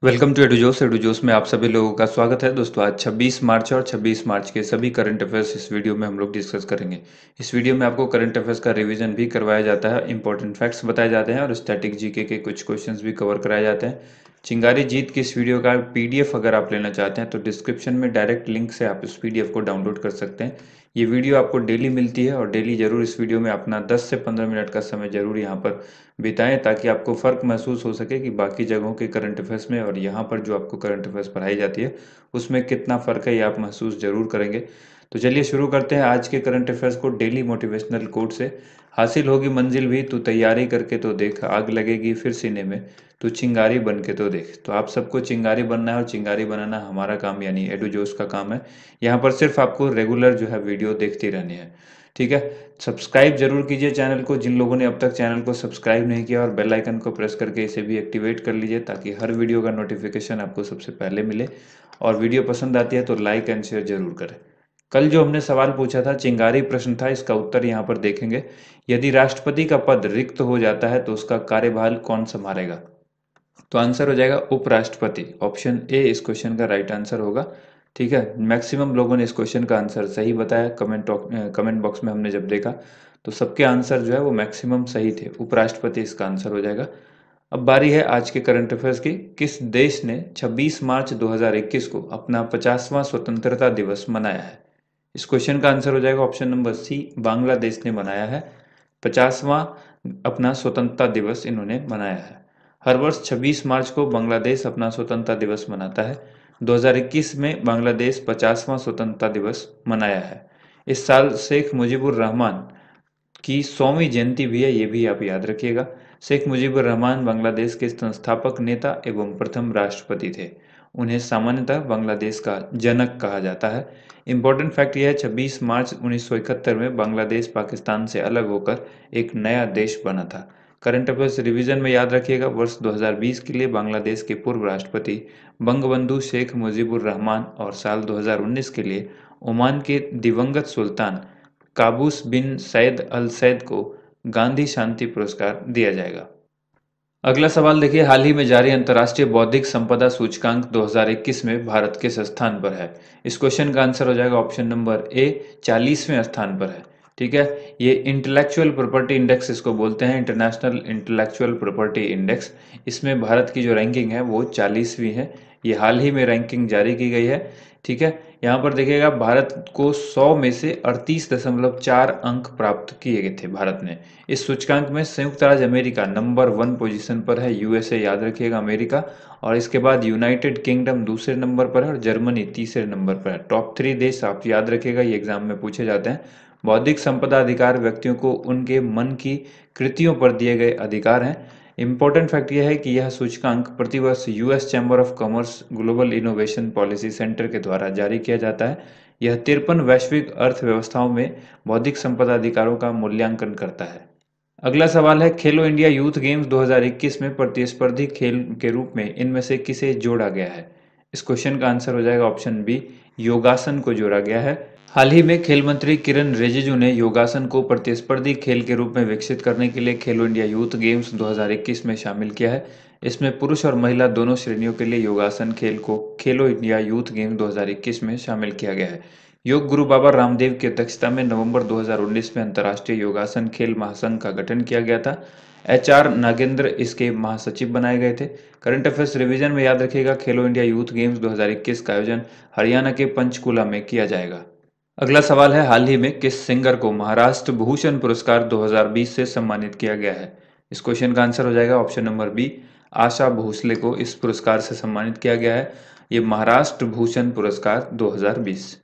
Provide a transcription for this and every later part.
Welcome to एडुजोस। एडुजोस में आप सभी लोगों का स्वागत है। दोस्तों, आज 26 मार्च और 26 मार्च के सभी करंट अफेयर्स इस वीडियो में हम लोग डिस्कस करेंगे। इस वीडियो में आपको करंट अफेयर्स का रिवीजन भी करवाया जाता है, इंपॉर्टेंट फैक्ट्स बताए जाते हैं और स्टैटिक जीके के कुछ क्वेश्चंस भी कवर कराए जाते हैं। चिंगारी जीत की इस वीडियो का पीडीएफ अगर आप लेना चाहते हैं तो डिस्क्रिप्शन में डायरेक्ट लिंक से आप इस पीडीएफ को डाउनलोड कर सकते हैं। ये वीडियो आपको डेली मिलती है और डेली जरूर इस वीडियो में अपना 10 से 15 मिनट का समय जरूर यहाँ पर बिताएं, ताकि आपको फ़र्क महसूस हो सके कि बाकी जगहों के करंट अफेयर्स में और यहाँ पर जो आपको करंट अफेयर्स पढ़ाई जाती है उसमें कितना फ़र्क है, ये आप महसूस ज़रूर करेंगे। तो चलिए शुरू करते हैं आज के करंट अफेयर्स को डेली मोटिवेशनल कोट से। हासिल होगी मंजिल भी, तू तैयारी करके तो देख, आग लगेगी फिर सीने में, तू चिंगारी बन के तो देख। तो आप सबको चिंगारी बनना है और चिंगारी बनाना हमारा काम यानी एडुजोस का काम है। यहाँ पर सिर्फ आपको रेगुलर जो है वीडियो देखती रहनी है, ठीक है। सब्सक्राइब जरूर कीजिए चैनल को, जिन लोगों ने अब तक चैनल को सब्सक्राइब नहीं किया, और बेल आइकन को प्रेस करके इसे भी एक्टिवेट कर लीजिए ताकि हर वीडियो का नोटिफिकेशन आपको सबसे पहले मिले। और वीडियो पसंद आती है तो लाइक एंड शेयर जरूर करें। कल जो हमने सवाल पूछा था, चिंगारी प्रश्न था, इसका उत्तर यहाँ पर देखेंगे। यदि राष्ट्रपति का पद रिक्त हो जाता है तो उसका कार्यभार कौन संभालेगा? तो आंसर हो जाएगा उपराष्ट्रपति। ऑप्शन ए इस क्वेश्चन का राइट आंसर होगा, ठीक है। मैक्सिमम लोगों ने इस क्वेश्चन का आंसर सही बताया। कमेंट बॉक्स में हमने जब देखा तो सबके आंसर जो है वो मैक्सिमम सही थे। उपराष्ट्रपति इसका आंसर हो जाएगा। अब बारी है आज के करंट अफेयर्स की। किस देश ने 26 मार्च 2021 को अपना 50वां स्वतंत्रता दिवस मनाया है? इस क्वेश्चन का आंसर हो जाएगा ऑप्शन नंबर सी, बांग्लादेश ने मनाया है 50वां अपना स्वतंत्रता दिवस इन्होंने मनाया है। हर वर्ष 26 मार्च को बांग्लादेश अपना स्वतंत्रता दिवस मनाता है। 2021 में बांग्लादेश 50वां स्वतंत्रता दिवस मनाया है। इस साल शेख मुजीबुर रहमान की 100वीं जयंती भी है, ये भी आप याद रखिएगा। शेख मुजीबुर रहमान बांग्लादेश के संस्थापक नेता एवं प्रथम राष्ट्रपति थे। उन्हें सामान्यतः बांग्लादेश का जनक कहा जाता है। इम्पोर्टेंट फैक्ट यह है, 26 मार्च 1971 में बांग्लादेश पाकिस्तान से अलग होकर एक नया देश बना था। करंट अफेयर्स रिवीजन में याद रखिएगा, वर्ष 2020 के लिए बांग्लादेश के पूर्व राष्ट्रपति बंगबंधु शेख मुजीबुर रहमान और साल 2019 के लिए ओमान के दिवंगत सुल्तान काबूस बिन सैद अल सैद को गांधी शांति पुरस्कार दिया जाएगा। अगला सवाल देखिए, हाल ही में जारी अंतर्राष्ट्रीय बौद्धिक संपदा सूचकांक 2021 में भारत किस स्थान पर है? इस क्वेश्चन का आंसर हो जाएगा ऑप्शन नंबर ए, 40वें स्थान पर है, ठीक है। ये इंटेलेक्चुअल प्रॉपर्टी इंडेक्स इसको बोलते हैं, इंटरनेशनल इंटेलेक्चुअल प्रॉपर्टी इंडेक्स। इसमें भारत की जो रैंकिंग है वो 40वीं है। ये हाल ही में रैंकिंग जारी की गई है, ठीक है। यहाँ पर देखिएगा, भारत को 100 में से 38.4 अंक प्राप्त किए गए थे भारत ने। इस सूचकांक में संयुक्त राज्य अमेरिका नंबर 1 पोजीशन पर है, यूएसए याद रखिएगा अमेरिका, और इसके बाद यूनाइटेड किंगडम दूसरे नंबर पर है और जर्मनी तीसरे नंबर पर है। टॉप 3 देश आप याद रखिएगा, ये एग्जाम में पूछे जाते हैं। बौद्धिक संपदा अधिकार व्यक्तियों को उनके मन की कृतियों पर दिए गए अधिकार हैं। इम्पोर्टेंट फैक्ट यह है कि यह सूचकांक प्रतिवर्ष US chamber of commerce global innovation policy centre के द्वारा जारी किया जाता है। यह 53 वैश्विक अर्थव्यवस्थाओं में बौद्धिक संपदा अधिकारों का मूल्यांकन करता है। अगला सवाल है, खेलो इंडिया यूथ गेम्स 2021 में प्रतिस्पर्धी खेल के रूप में इनमें से किसे जोड़ा गया है? इस क्वेश्चन का आंसर हो जाएगा ऑप्शन बी, योगासन को जोड़ा गया है। हाल ही में खेल मंत्री किरण रिजिजू ने योगासन को प्रतिस्पर्धी खेल के रूप में विकसित करने के लिए खेलो इंडिया यूथ गेम्स 2021 में शामिल किया है। इसमें पुरुष और महिला दोनों श्रेणियों के लिए योगासन खेल को खेलो इंडिया यूथ गेम 2021 में शामिल किया गया है। योग गुरु बाबा रामदेव की अध्यक्षता में नवंबर 2019 में अंतर्राष्ट्रीय योगासन खेल महासंघ का गठन किया गया था। एचआर नागेंद्र इसके महासचिव बनाए गए थे। करंट अफेयर्स रिवीजन में याद रखिएगा, खेलो इंडिया यूथ गेम्स 2021 का आयोजन हरियाणा के पंचकुला में किया जाएगा। अगला सवाल है, हाल ही में किस सिंगर को महाराष्ट्र भूषण पुरस्कार 2020 से सम्मानित किया गया है? इस क्वेश्चन का आंसर हो जाएगा option number B, Asha Bhosle को इस पुरस्कार से सम्मानित किया गया है। ये महाराष्ट्र भूषण पुरस्कार 2020।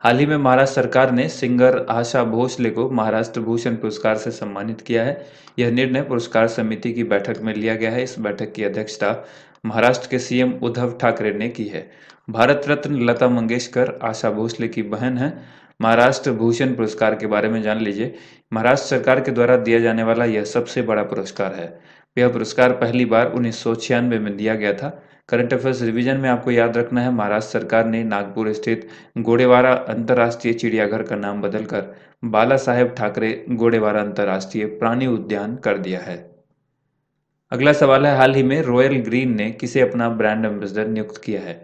हाल ही में महाराष्ट्र सरकार ने सिंगर आशा भोसले को महाराष्ट्र भूषण पुरस्कार से सम्मानित किया है। यह निर्णय पुरस्कार समिति की बैठक में लिया गया है। इस बैठक की अध्यक्षता महाराष्ट्र के सीएम उद्धव ठाकरे ने की है। भारत रत्न लता मंगेशकर आशा भोसले की बहन है। महाराष्ट्र भूषण पुरस्कार के बारे में जान लीजिए। महाराष्ट्र सरकार के द्वारा दिया जाने वाला यह सबसे बड़ा पुरस्कार है। यह पुरस्कार पहली बार 1996 में दिया गया था। करंट अफेयर्स रिवीजन में आपको याद रखना है, महाराष्ट्र सरकार ने नागपुर स्थित गोडेवारा अंतर्राष्ट्रीय चिड़ियाघर का नाम बदलकर बाला साहेब ठाकरे गोडेवारा अंतर्राष्ट्रीय प्राणी उद्यान कर दिया है। अगला सवाल है, हाल ही में रॉयल ग्रीन ने किसे अपना ब्रांड एम्बेसडर नियुक्त किया है?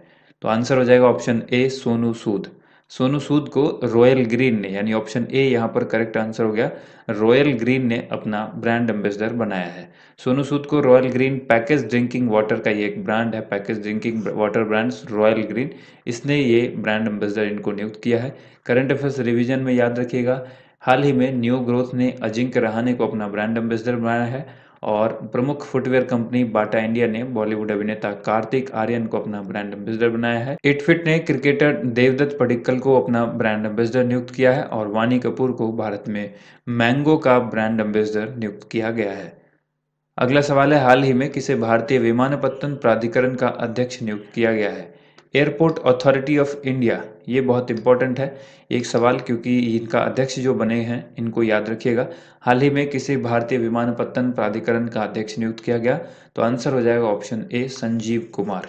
तो आंसर हो जाएगा ऑप्शन ए सोनू सूद। सोनू सूद को रॉयल ग्रीन ने, यानी ऑप्शन ए यहाँ पर करेक्ट आंसर हो गया, रॉयल ग्रीन ने अपना ब्रांड एम्बेसडर बनाया है। सोनू सूद को royal green package drinking water का ये एक ब्रांड है, package drinking water brands royal green, इसने ये ब्रांड एम्बेसडर इनको नियुक्त किया है। करंट अफेयर्स रिवीजन में याद रखिएगा, हाल ही में न्यू ग्रोथ ने अजिंक्य रहाणे को अपना ब्रांड एम्बेसडर बनाया है और प्रमुख फुटवेयर कंपनी बाटा इंडिया ने बॉलीवुड अभिनेता कार्तिक आर्यन को अपना ब्रांड एम्बेसडर बनाया है। इटफिट ने क्रिकेटर देवदत्त पडिक्कल को अपना ब्रांड एम्बेसडर नियुक्त किया है और वानी कपूर को भारत में मैंगो का ब्रांड एम्बेसडर नियुक्त किया गया है। अगला सवाल है, हाल ही में किसे भारतीय विमानपत्तन प्राधिकरण का अध्यक्ष नियुक्त किया गया है? एयरपोर्ट अथॉरिटी ऑफ इंडिया, ये बहुत इंपॉर्टेंट है एक सवाल, क्योंकि इनका अध्यक्ष जो बने हैं इनको याद रखिएगा। हाल ही में किसी भारतीय विमानपत्तन प्राधिकरण का अध्यक्ष नियुक्त किया गया? तो आंसर हो जाएगा ऑप्शन ए संजीव कुमार।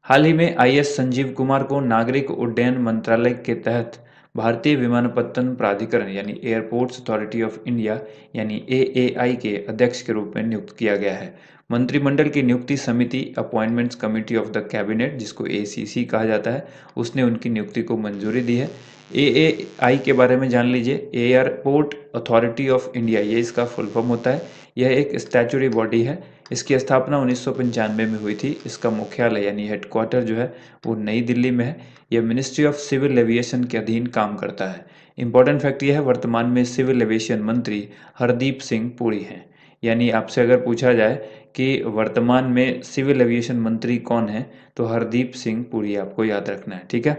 हाल ही में आईएएस संजीव कुमार को नागरिक उड्डयन मंत्रालय के तहत भारतीय विमानपत्तन प्राधिकरण यानी एयरपोर्ट्स अथॉरिटी ऑफ इंडिया यानी एएआई के अध्यक्ष के रूप में नियुक्त किया गया है। मंत्रिमंडल की नियुक्ति समिति appointments committee of the cabinet, जिसको एसीसी कहा जाता है, उसने उनकी नियुक्ति को मंजूरी दी है। एएआई के बारे में जान लीजिए, एयरपोर्ट अथॉरिटी ऑफ इंडिया, ये इसका फुल फॉर्म होता है। यह एक स्टैट्यूटरी बॉडी है। इसकी स्थापना 1995 में हुई थी। इसका मुख्यालय यानी हेडक्वार्टर जो है वो नई दिल्ली में है। यह मिनिस्ट्री ऑफ सिविल एविएशन के अधीन काम करता है। इंपॉर्टेंट फैक्ट यह है, वर्तमान में सिविल एविएशन मंत्री हरदीप सिंह पुरी हैं। यानी आपसे अगर पूछा जाए कि वर्तमान में सिविल एविएशन मंत्री कौन है, तो हरदीप सिंह पुरी आपको याद रखना है, ठीक है।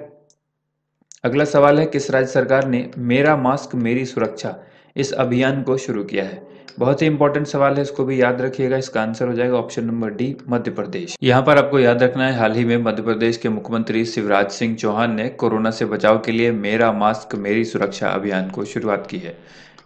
अगला सवाल है, किस राज्य सरकार ने मेरा मास्क मेरी सुरक्षा इस अभियान को शुरू किया है? बहुत ही इंपॉर्टेंट सवाल है, इसको भी याद रखिएगा। इसका आंसर हो जाएगा option number D Madhya Pradesh. यहाँ पर आपको याद रखना है, हाल ही में मध्य प्रदेश के मुख्यमंत्री शिवराज सिंह चौहान ने कोरोना से बचाव के लिए मेरा मास्क मेरी सुरक्षा अभियान को शुरुआत की है।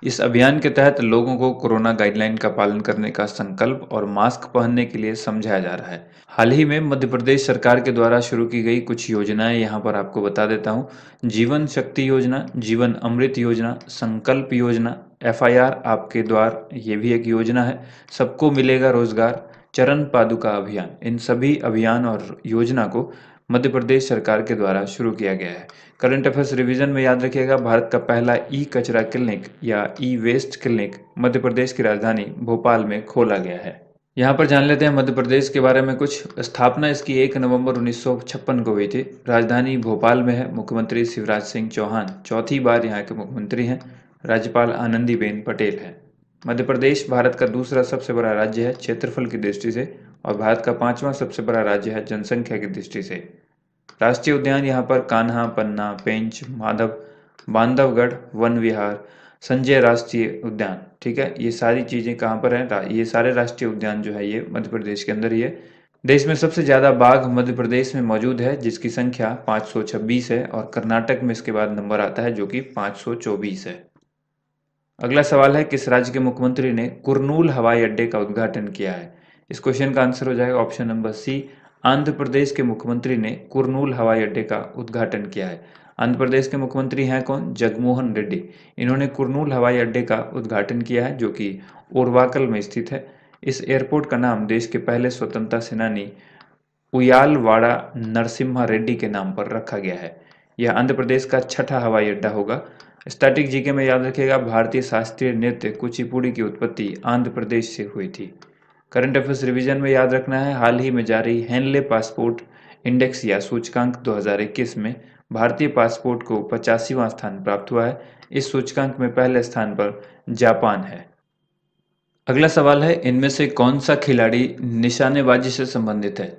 इस अभियान के तहत लोगों को कोरोना गाइडलाइन का पालन करने का संकल्प और मास्क पहनने के लिए समझाया जा रहा है। हाल ही में मध्य प्रदेश सरकार के द्वारा शुरू की गई कुछ योजनाएं यहाँ पर आपको बता देता हूँ। जीवन शक्ति योजना, जीवन अमृत योजना, संकल्प योजना, एफआईआर आपके द्वार, ये भी एक योजना है, सबको मिलेगा रोजगार, चरण पादुका अभियान, इन सभी अभियान और योजना को मध्य प्रदेश सरकार के द्वारा शुरू किया गया है। करंट अफेयर्स रिवीजन में याद रखिएगा, भारत का पहला ई कचरा क्लिनिक या ई वेस्ट क्लिनिक मध्य प्रदेश की राजधानी भोपाल में खोला गया है। यहाँ पर जान लेते हैं मध्य प्रदेश के बारे में कुछ। स्थापना इसकी 1 नवंबर 1956 को हुई थी। राजधानी भोपाल में है। मुख्यमंत्री शिवराज सिंह चौहान चौथी बार यहाँ के मुख्यमंत्री हैं। राज्यपाल आनंदीबेन पटेल हैं। मध्य प्रदेश भारत का दूसरा सबसे बड़ा राज्य है क्षेत्रफल की दृष्टि से और भारत का 5वां सबसे बड़ा राज्य है जनसंख्या की दृष्टि से। राष्ट्रीय उद्यान यहाँ पर कान्हा, पन्ना, पेंच, माधव, बांधवगढ़, वन विहार, संजय राष्ट्रीय उद्यान, ठीक है, ये सारी चीज़ें कहाँ पर हैं? ये सारे राष्ट्रीय उद्यान जो है ये मध्य प्रदेश के अंदर ही है। देश में सबसे ज़्यादा बाघ मध्य प्रदेश में मौजूद है, जिसकी संख्या 526 है और कर्नाटक में इसके बाद नंबर आता है जो कि 524 है। अगला सवाल है, किस राज्य के मुख्यमंत्री ने कुरनूल हवाई अड्डे का उद्घाटन किया है? इस क्वेश्चन का आंसर हो जाएगा option number C, Andhra Pradesh के मुख्यमंत्री ने कुरनूल हवाई अड्डे का उद्घाटन किया है। आंध्र प्रदेश के मुख्यमंत्री हैं कौन? जगमोहन रेड्डी। इन्होंने कुरनूल हवाई अड्डे का उद्घाटन किया है जो कि ओरवाकल में स्थित है। इस एयरपोर्ट का नाम देश के पहले स्वतंत्रता सेनानी उयालवाड़ा नरसिम्हा रेड्डी के नाम पर रखा गया है। यह आंध्र प्रदेश का छठा हवाई अड्डा होगा। स्टैटिक जीके में याद रखिएगा, भारतीय शास्त्रीय नृत्य कुचिपुड़ी की उत्पत्ति आंध्र प्रदेश से हुई थी। करंट अफेयर्स रिवीजन में याद रखना है, हाल ही में जारी हेनले पासपोर्ट इंडेक्स या सूचकांक 2021 में भारतीय पासपोर्ट को 85वां स्थान प्राप्त हुआ है। इस सूचकांक में पहले स्थान पर जापान है। अगला सवाल है, इनमें से कौन सा खिलाड़ी निशानेबाजी से संबंधित है?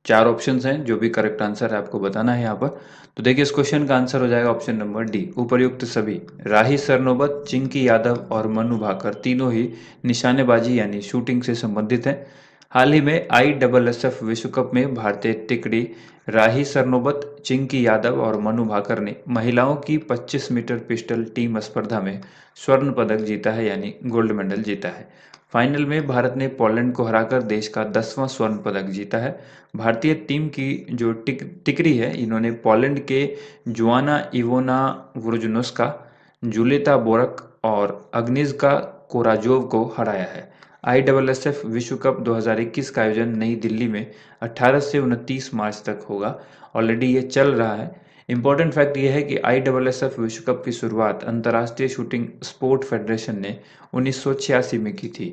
4 ऑप्शंस हैं, जो भी करेक्ट आंसर है आपको बताना है यहाँ पर। तो देखिए, इस क्वेश्चन का आंसर हो जाएगा ऑप्शन नंबर डी, उपर्युक्त सभी। राही सरनोबत, चिंकी यादव और मनु भाकर तीनों ही निशानेबाजी यानी शूटिंग से संबंधित हैं। हाल ही में ISSF विश्व कप में भारतीय तिकड़ी राही सरनोबत, चिंकी यादव और मनु भाकर ने महिलाओं की 25 मीटर पिस्टल टीम स्पर्धा में स्वर्ण पदक जीता है, यानी गोल्ड मेडल जीता है। फाइनल में भारत ने पोलैंड को हराकर देश का 10वां स्वर्ण पदक जीता है। भारतीय टीम की जो टिकरी है, इन्होंने पोलैंड के जोआना इवोना वुर्जनोस्का, जुलेता बोरक और अग्निज्का कोराजोव को हराया है। ISSF विश्व कप 2021 का आयोजन नई दिल्ली में 18 से 29 मार्च तक होगा। ऑलरेडी ये चल रहा है। इम्पोर्टेंट फैक्ट ये है कि ISSF विश्व कप की शुरुआत अंतर्राष्ट्रीय शूटिंग स्पोर्ट फेडरेशन ने 1986 में की थी।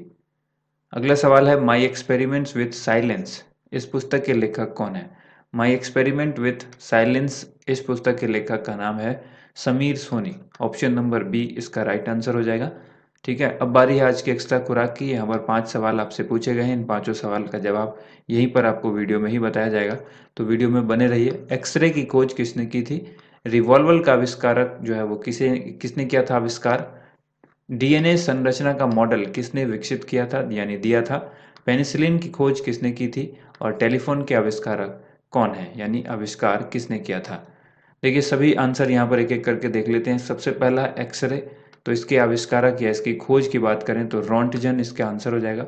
अगला सवाल है, माई एक्सपेरिमेंट्स विथ साइलेंस इस पुस्तक के लेखक कौन है? माई एक्सपेरिमेंट विथ साइलेंस इस पुस्तक के लेखक का नाम है Sameer Soni. Option number B इसका राइट आंसर हो जाएगा। ठीक है, अब बारी है आज की एक्स्ट्रा खुराक की। यहाँ पर 5 सवाल आपसे पूछे गए हैं। इन 5 सवाल का जवाब यहीं पर आपको वीडियो में ही बताया जाएगा, तो वीडियो में बने रहिए। एक्सरे की खोज किसने की थी? रिवॉल्वर का आविष्कारक जो है वो किसने किया था आविष्कार? डीएनए संरचना का मॉडल किसने विकसित किया था यानी दिया था? पेनिसिलिन की खोज किसने की थी? और टेलीफोन के आविष्कारक कौन है यानी आविष्कार किसने किया था? देखिए सभी आंसर यहाँ पर एक एक करके देख लेते हैं। सबसे पहला एक्सरे, तो इसके आविष्कारक या इसकी खोज की बात करें तो रॉन्टजन इसका आंसर हो जाएगा।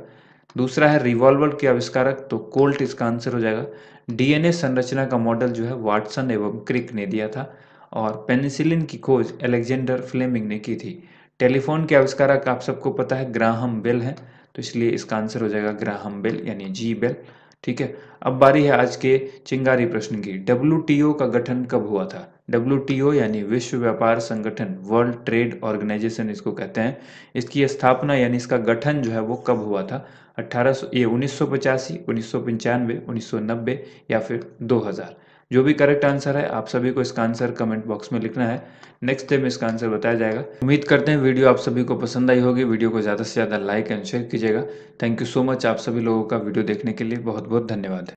दूसरा है रिवॉल्वर के आविष्कारक, तो कोल्ट इसका आंसर हो जाएगा। डीएनए संरचना का मॉडल जो है वाटसन एवं क्रिक ने दिया था। और पेनिसिलिन की खोज अलेक्जेंडर फ्लेमिंग ने की थी। टेलीफोन के आविष्कारक आप सबको पता है ग्राहम बेल है, तो इसलिए इसका आंसर हो जाएगा ग्राहम बेल यानी जी बेल। ठीक है, अब बारी है आज के चिंगारी प्रश्न की। WTO का गठन कब हुआ था? WTO यानी विश्व व्यापार संगठन, वर्ल्ड ट्रेड ऑर्गेनाइजेशन इसको कहते हैं। इसकी स्थापना यानी इसका गठन जो है वो कब हुआ था? 1985, 1995, 1990 या फिर 2000? जो भी करेक्ट आंसर है आप सभी को इसका आंसर कमेंट बॉक्स में लिखना है। नेक्स्ट डे में इसका आंसर बताया जाएगा। उम्मीद करते हैं वीडियो आप सभी को पसंद आई होगी। वीडियो को ज़्यादा से ज़्यादा लाइक एंड शेयर कीजिएगा। थैंक यू सो मच आप सभी लोगों का वीडियो देखने के लिए। बहुत बहुत धन्यवाद।